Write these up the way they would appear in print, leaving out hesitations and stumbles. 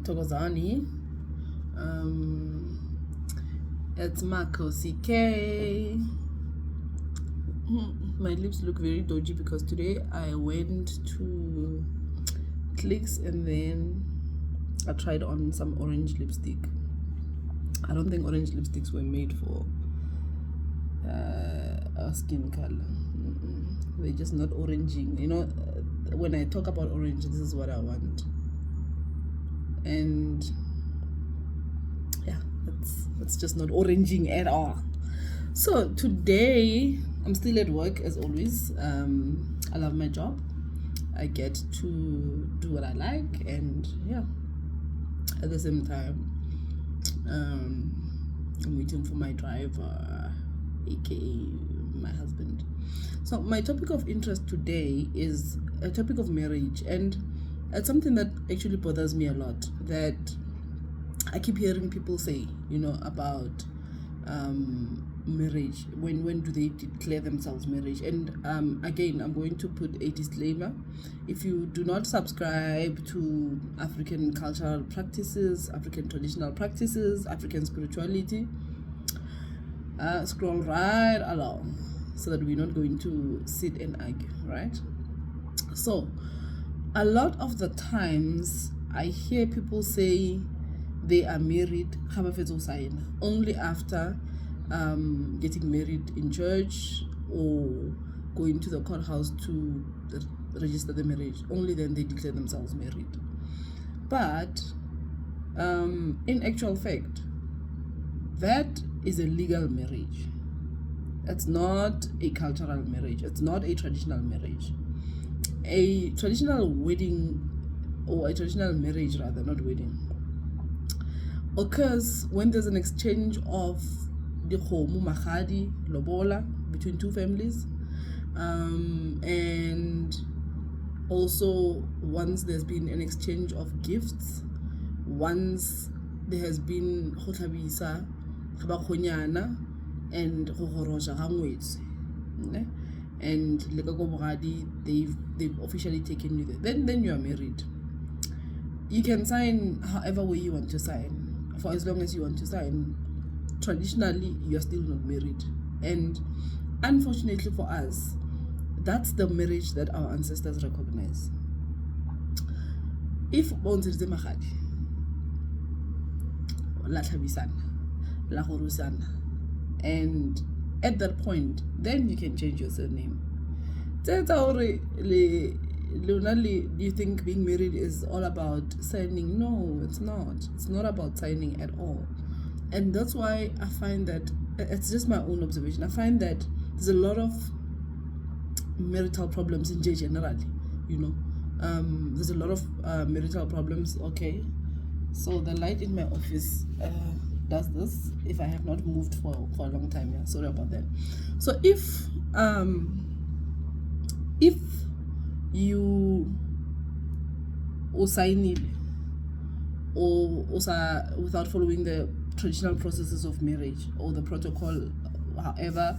Thokozani. It's Marco CK. My lips look very dodgy because today I went to Clicks and then I tried on some orange lipstick. I don't think orange lipsticks were made for our skin color. They're just not oranging. When I talk about orange, this is what I want. And yeah, it's just not oranging at all. So today I'm still at work as always. I love my job. I get to do what I like, and yeah, at the same time I'm waiting for my driver, aka my husband. So my topic of interest today is a topic of marriage, and it's something that actually bothers me a lot, that I keep hearing people say, about marriage. When do they declare themselves marriage? And again, I'm going to put a disclaimer. If you do not subscribe to African cultural practices, African traditional practices, African spirituality, scroll right along so that we're not going to sit and argue, right? So a lot of the times I hear people say they are married only after getting married in church or going to the courthouse to register the marriage. Only then they declare themselves married. But in actual fact, that is a legal marriage. It's not a cultural marriage. It's not a traditional marriage. A traditional wedding, or a traditional marriage rather, not wedding, occurs when there's an exchange of dikgomo, magadi, lobola between two families, and also once there's been an exchange of gifts, once there has been go tlhabisa ga bakgonyana and go goroja ga ngwetsi, and le ka go bogadi they've officially taken you there. Then you are married. You can sign however way you want to sign, for as long as you want to sign. Traditionally, you're still not married. And unfortunately for us, that's the marriage that our ancestors recognize. If bonziritse magadi, la tlhabisana, la gorosana, and at that point, then you can change your surname. Do you think being married is all about signing? No, it's not. It's not about signing at all. And that's why I find that, it's just my own observation, I find that there's a lot of marital problems in J generally, there's a lot of marital problems. Okay, so the light in my office does this if I have not moved for a long time. Yeah, sorry about that. So if you usainile or without following the traditional processes of marriage or the protocol, however,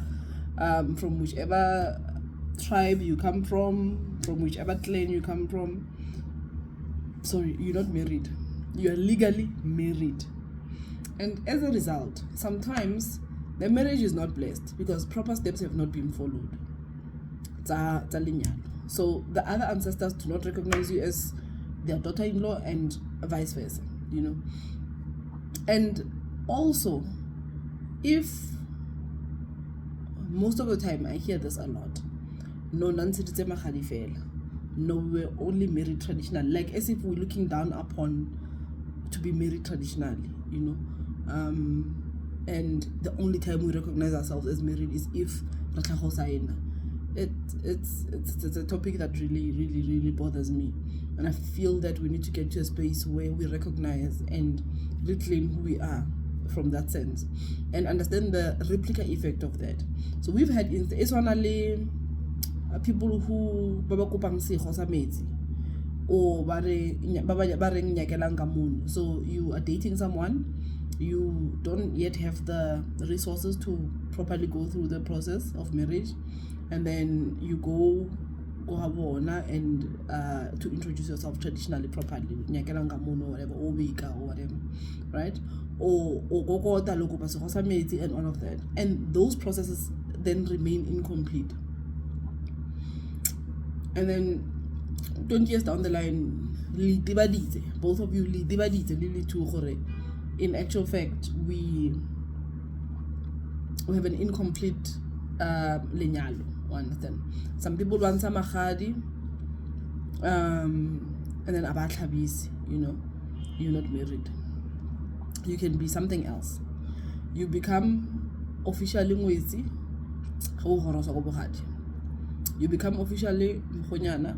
from whichever tribe you come from whichever clan you come from, sorry, you're not married. You are legally married. And as a result, sometimes the marriage is not blessed because proper steps have not been followed. So the other ancestors do not recognize you as their daughter-in-law and vice versa, And also, if most of the time I hear this a lot, no, we're only married traditionally, like as if we're looking down upon to be married traditionally, and the only time we recognize ourselves as married is if it's a topic that really, really, really bothers me, and I feel that we need to get to a space where we recognize and reclaim who we are from that sense and understand the replica effect of that. So we've had people who ba kopang sekgo sa metsi or ba reng nyakelang ka mono. So you are dating someone, you don't yet have the resources to properly go through the process of marriage, and then you go go and to introduce yourself traditionally properly, or whatever, or whatever, right? Or go and all of that, and those processes then remain incomplete. And then 20 years down the line, both of you in actual fact we have an incomplete lenyalo. Understand? Some people want some mahadi, and then abatlhabisi, you're not married. You can be something else. You become officially ngwezi, you become officially mkhonyana,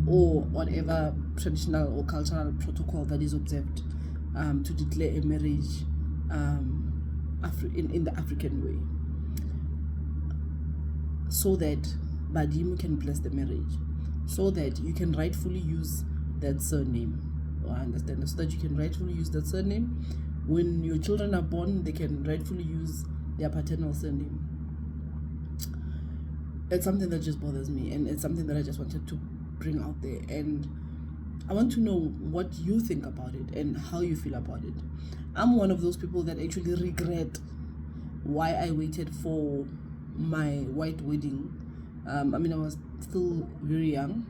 or whatever traditional or cultural protocol that is observed to declare a marriage in the African way, so that Badimu can bless the marriage, so that you can rightfully use that surname. Understand? So that you can rightfully use that surname. When your children are born, they can rightfully use their paternal surname. It's something that just bothers me, and it's something that I just wanted to bring out there, and I want to know what you think about it and how you feel about it. I'm one of those people that actually regret why I waited for my white wedding. I was still very young,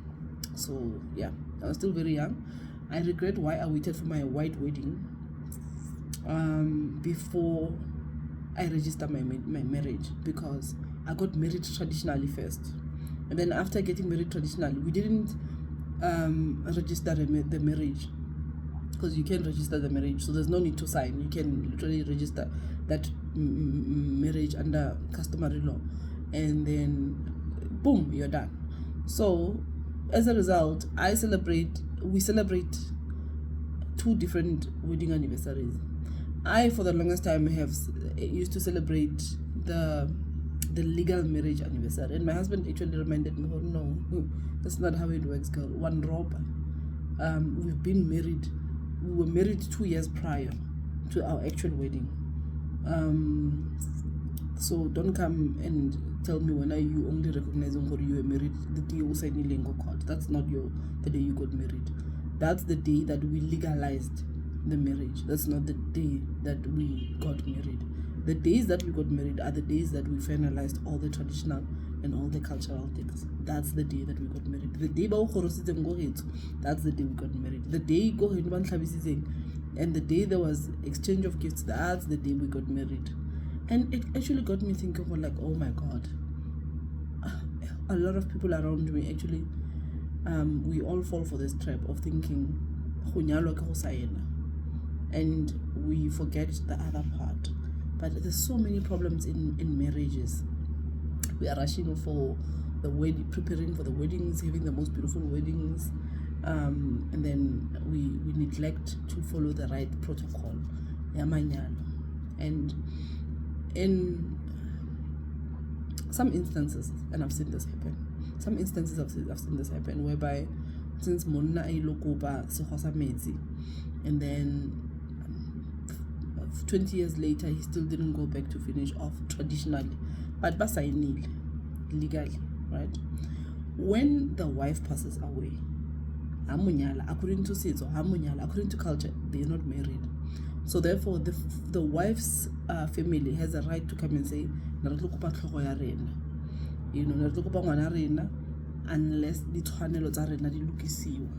so yeah, I was still very young. I regret why I waited for my white wedding before I registered my marriage, because I got married traditionally first, and then after getting married traditionally, we didn't register the marriage, because you can register the marriage, so there's no need to sign. You can literally register that marriage under customary law, and then boom, you're done. So as a result, we celebrate two different wedding anniversaries. I, for the longest time, used to celebrate the legal marriage anniversary, and my husband actually reminded me, oh no, that's not how it works, girl. One robber. We were married 2 years prior to our actual wedding. So don't come and tell me when you only recognizing who you were married the day you signed the lingo card. That's not the day you got married. That's the day that we legalized the marriage. That's not the day that we got married. The days that we got married are the days that we finalized all the traditional and all the cultural things. That's the day that we got married. The day that's the day we got married. The day and the day there was exchange of gifts, that's the day we got married. And it actually got me thinking, like, oh my God, a lot of people around me actually, we all fall for this trap of thinking, and we forget the other part. But there's so many problems in marriages. We are rushing for the wedding, preparing for the weddings, having the most beautiful weddings, and then we neglect to follow the right protocol. And in some instances, and I've seen this happen, whereby since monna ilokopa sehosa metsi, and then 20 years later he still didn't go back to finish off traditionally, but basainile legally, right? When the wife passes away, according to setso, according to culture, they're not married. So therefore the wife's family has a right to come and say, unless the tshwanelo tsa rena di lokisiwa.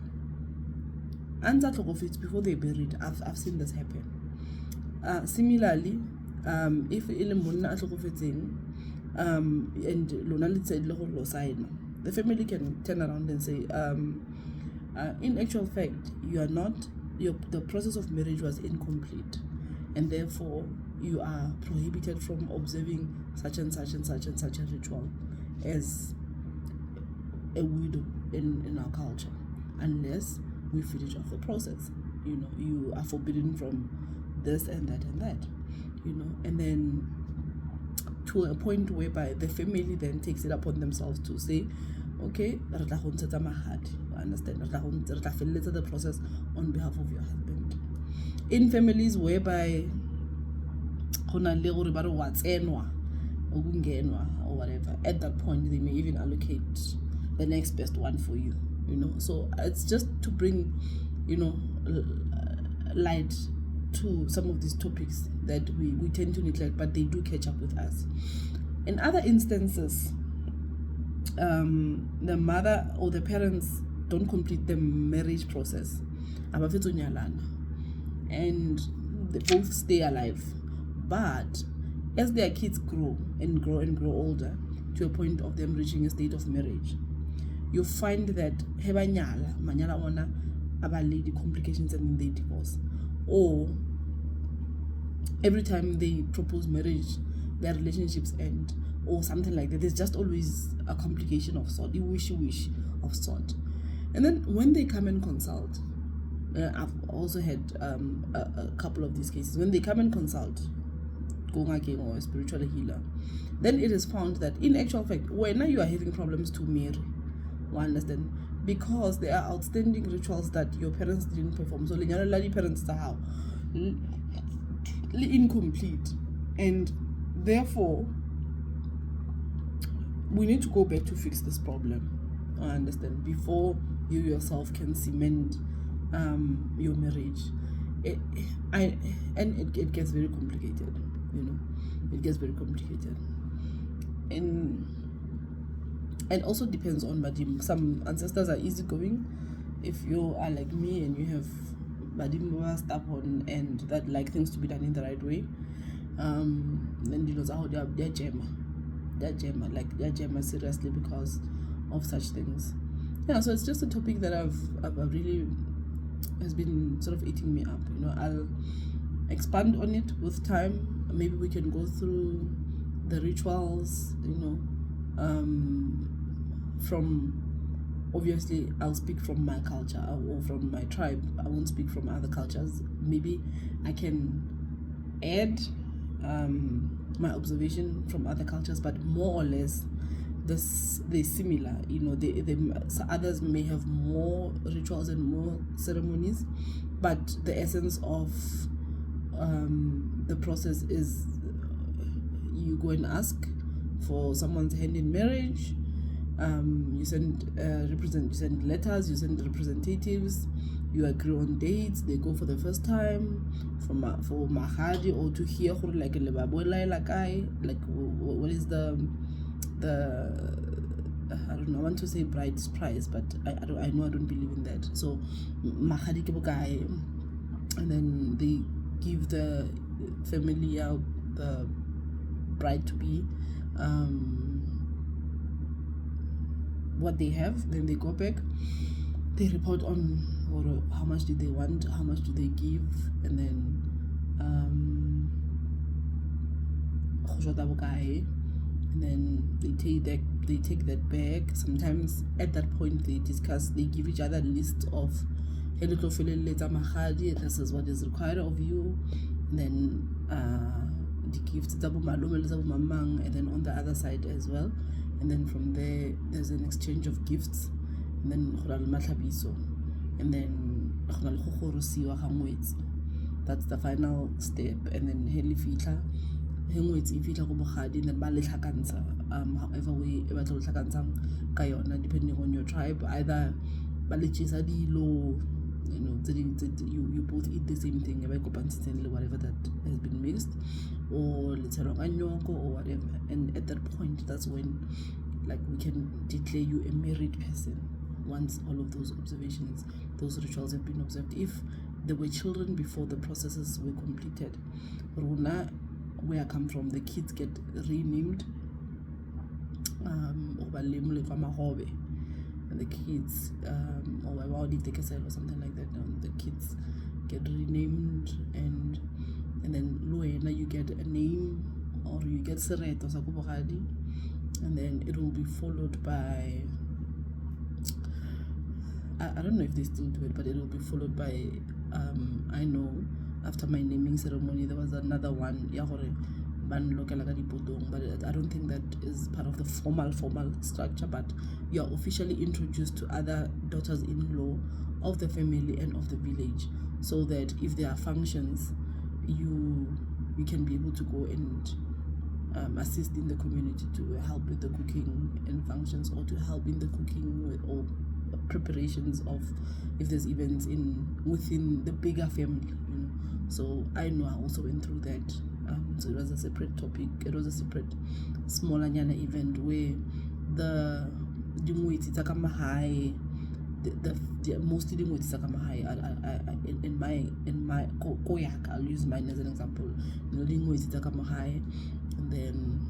Anta tlhokofetse before they buried. I've seen this happen. Similarly, if ele monna a tlhokofetseng, and lona le tse le go lo sign, the family can turn around and say, in actual fact, the process of marriage was incomplete, and therefore you are prohibited from observing such and such and such and such a ritual as a widow in our culture, unless we finish off the process. You are forbidden from this and that and that, and then to a point whereby the family then takes it upon themselves to say, okay, understand, the process on behalf of your husband. In families whereby or whatever. At that point, they may even allocate the next best one for you, So it's just to bring, light to some of these topics that we tend to neglect, but they do catch up with us. In other instances, the mother or the parents don't complete the marriage process, and they both stay alive. But as their kids grow and grow and grow older, to a point of them reaching a state of marriage, you find that manyala ona lady complications and they divorce, or every time they propose marriage, their relationships end, or something like that. There's just always a complication of sort, a wish of sort. And then when they come and consult, I've also had a couple of these cases. When they come and consult, or a spiritual healer, then it is found that in actual fact, when you are having problems to marry, understand, because there are outstanding rituals that your parents didn't perform. So the parents are how incomplete, and therefore we need to go back to fix this problem. I understand, before you yourself can cement your marriage. It gets very complicated. It gets very complicated, and also depends on badim. Some ancestors are easygoing. If you are like me and you have badim who are stubborn and that like things to be done in the right way, then they're gemma seriously because of such things. So it's just a topic that I've really has been sort of eating me up. I'll expand on it with time. Maybe we can go through the rituals, from, obviously I'll speak from my culture or from my tribe. I won't speak from other cultures. Maybe I can add my observation from other cultures, but more or less they're similar. So others may have more rituals and more ceremonies, but the essence of the process is you go and ask for someone's hand in marriage. You send letters, you send representatives, you agree on dates, they go for the first time for mahadi, or to hear like what is the I don't know, I want to say bride's price, but I know I don't believe in that. So mahadi ke bokae, and then they give the family out the bride to be what they have. Then they go back, they report on how much do they want, how much do they give, and then and then they take that back. Sometimes at that point they give each other a list of this is what is required of you, and then the gifts, and then on the other side as well, and then from there there's an exchange of gifts, and then and then that's the final step. And then and then however way depending on your tribe, either you both eat the same thing, whatever that has been mixed, or or whatever. And at that point, that's when we can declare you a married person once all of those observations, those rituals have been observed. If there were children before the processes were completed, where I come from, the kids get renamed, and the kids, or something like that. The kids get renamed, and then you get a name, or you get Seret or Sakubogadi, and then it will be followed by, I don't know if they still do it, but it will be followed by, I know after my naming ceremony there was another one, but I don't think that is part of the formal structure, but you are officially introduced to other daughters-in-law of the family and of the village, so that if there are functions, you can be able to go and assist in the community, to help with the cooking and functions, or to help in the cooking with all preparations of if there's events within the bigger family, you know. So I know I also went through that. So it was a separate topic. It was a separate smaller nyana event where the dingwetsi tsa ka mahae, the mostly dingwetsi tsa ka mahae, in my koyak, I'll use mine as an example. You know, dingwetsi tsa ka mahae, and then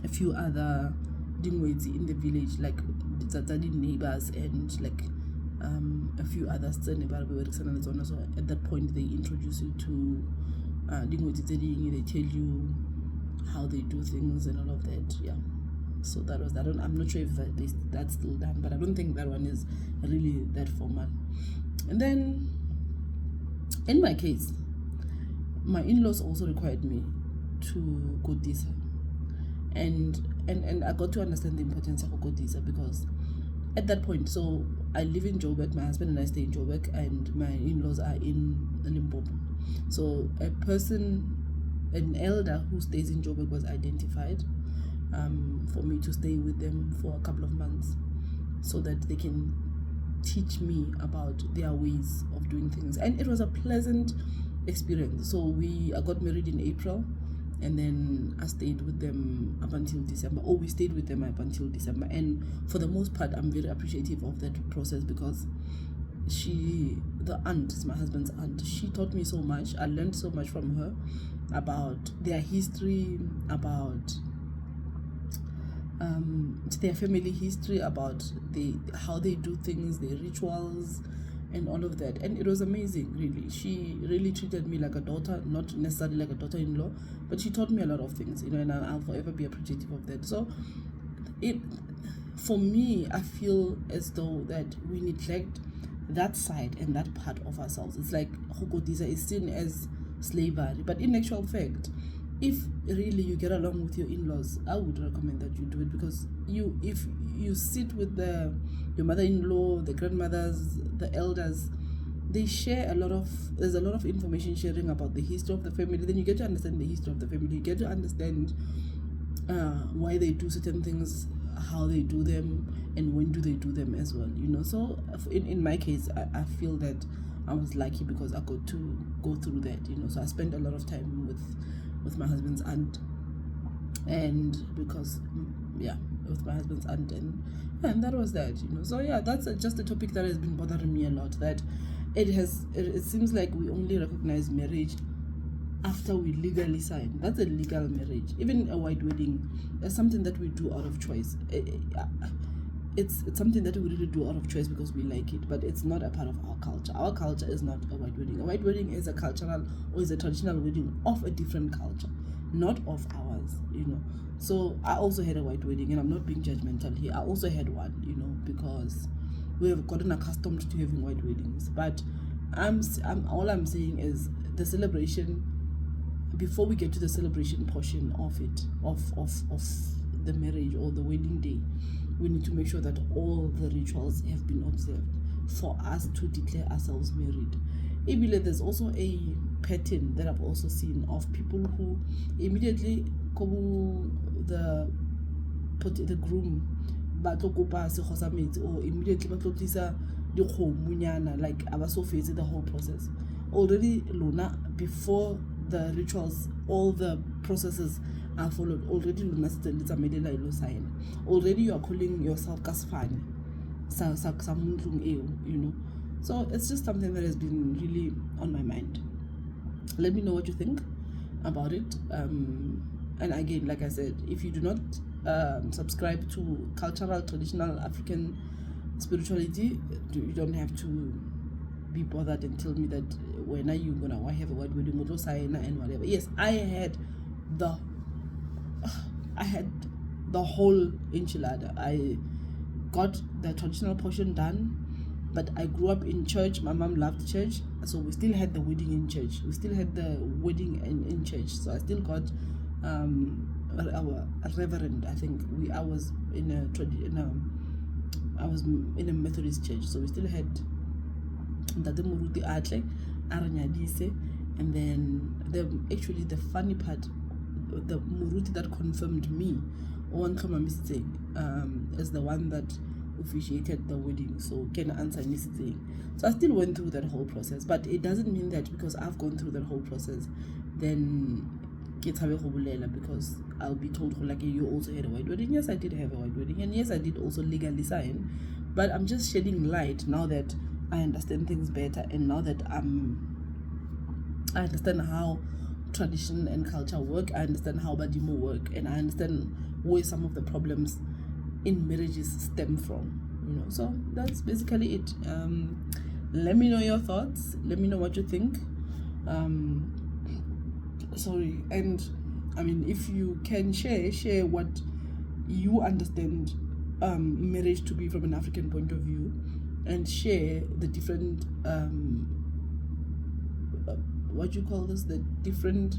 a few other dingwetsi in the village, like the neighbors, and like a few others. So at that point they introduce you to dingwetsi tse ding, they tell you how they do things and all of that. Yeah, so that was that. I'm not sure if that's still done, but I don't think that one is really that formal. And then in my case, my in-laws also required me to go Godisa, and I got to understand the importance of Godisa, because at that point, so I live in Joburg, my husband and I stay in Joburg, and my in-laws are in Limpopo. So an elder who stays in Joburg was identified for me to stay with them for a couple of months, so that they can teach me about their ways of doing things. And it was a pleasant experience. So I got married in April, and then I stayed with them up until December. We stayed with them up until December. And for the most part, I'm very appreciative of that process, because the aunt, is my husband's aunt, she taught me so much. I learned so much from her about their history, about their family history, about how they do things, their rituals, and all of that. And it was amazing, really. She really treated me like a daughter, not necessarily like a daughter-in-law, but she taught me a lot of things, you know, and I'll forever be appreciative of that. So for me, I feel as though that we neglect that side and that part of ourselves. It's like Godisa is seen as slavery, but in actual fact, if really you get along with your in-laws, I would recommend that you do it, because if you sit with your mother-in-law, the grandmothers, the elders, they share there's a lot of information sharing about the history of the family. Then you get to understand the history of the family. You get to understand why they do certain things, how they do them, and when do they do them as well, you know. So in my case, I feel that I was lucky because I got to go through that, you know. So I spent a lot of time with my husband's aunt, and because with my husband's aunt, and that was that, you know. So yeah, that's just a topic that has been bothering me a lot, that it seems like we only recognize marriage after we legally sign. That's a legal marriage. Even a white wedding is something that we do out of choice. It's something that we really do out of choice because we like it, but it's not a part of our culture. Our culture is not a white wedding. A white wedding is a cultural, or is a traditional wedding of a different culture, not of ours, you know. So I also had a white wedding, and I'm not being judgmental here. I also had one, you know, because we have gotten accustomed to having white weddings. But all I'm saying is the celebration, before we get to the celebration portion of it, of the marriage or the wedding day, we need to make sure that all the rituals have been observed for us to declare ourselves married. Ibile, there's also a pattern that I've also seen of people who immediately the groom or immediately like abasofetse the whole process already. Lona, before the rituals, all the processes are followed already. Lona sign already. You are calling yourself kasfani, you know. So it's just something that has been really on my mind. Let me know what you think about it. And again, like I said, if you do not subscribe to cultural, traditional African spirituality, you don't have to be bothered and tell me that when are you gonna have a white wedding and whatever. Yes, I had the whole enchilada. I got the traditional portion done, but I grew up in church. My mom loved church, so we still had the wedding in church. We still had the wedding in church. So I still got our reverend. I think I was in a Methodist church, so we still had Ntate Moruti Atle Aranyadise. And then the funny part, the Muruti that confirmed me, as the one that officiated the wedding. So can answer anything. So I still went through that whole process, but it doesn't mean that because I've gone through that whole process, then because I'll be told like you also had a white wedding. Yes, I did have a white wedding, and yes, I did also legally sign. But I'm just shedding light now that I understand things better, and now that I understand how tradition and culture work, I understand how Badimo work, and I understand where some of the problems in marriages stem from. So that's basically it. Let me know your thoughts. Let me know what you think. Sorry, and I mean, if you can share what you understand marriage to be from an African point of view, and share the different the different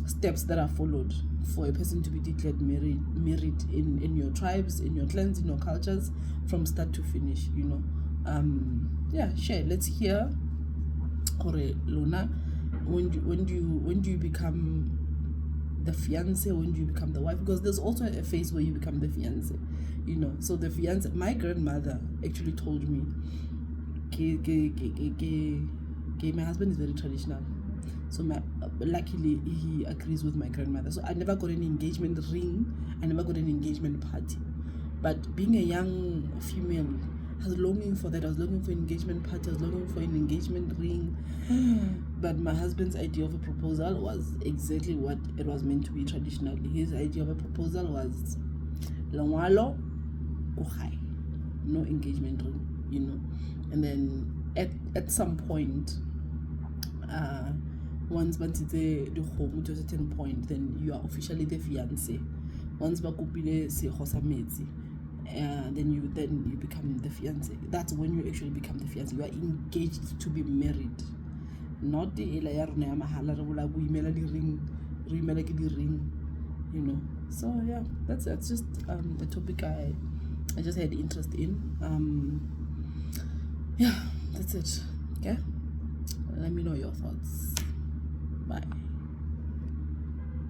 steps that are followed for a person to be declared married in your tribes, in your clans, in your cultures, from start to finish. Share. Let's hear Lona, when do you become the fiance, when do you become the wife? Because there's also a phase where you become the fiance. So the fiance, my grandmother actually told me, my husband is very traditional, so luckily he agrees with my grandmother. So I never got an engagement ring, I never got an engagement party. But being a young female, I was longing for that. I was longing for an engagement party, I was longing for an engagement ring. But my husband's idea of a proposal was exactly what it was meant to be traditionally. His idea of a proposal was Longwalo Uhai, no engagement ring, And then at some point, once the home to a certain point, then you are officially the fiance. Once bakupile se hosamezi, then you become the fiance. That's when you actually become the fiance. You are engaged to be married, not the ring. So yeah, that's just a topic I just had interest in. Yeah, that's it. Okay, let me know your thoughts. Bye.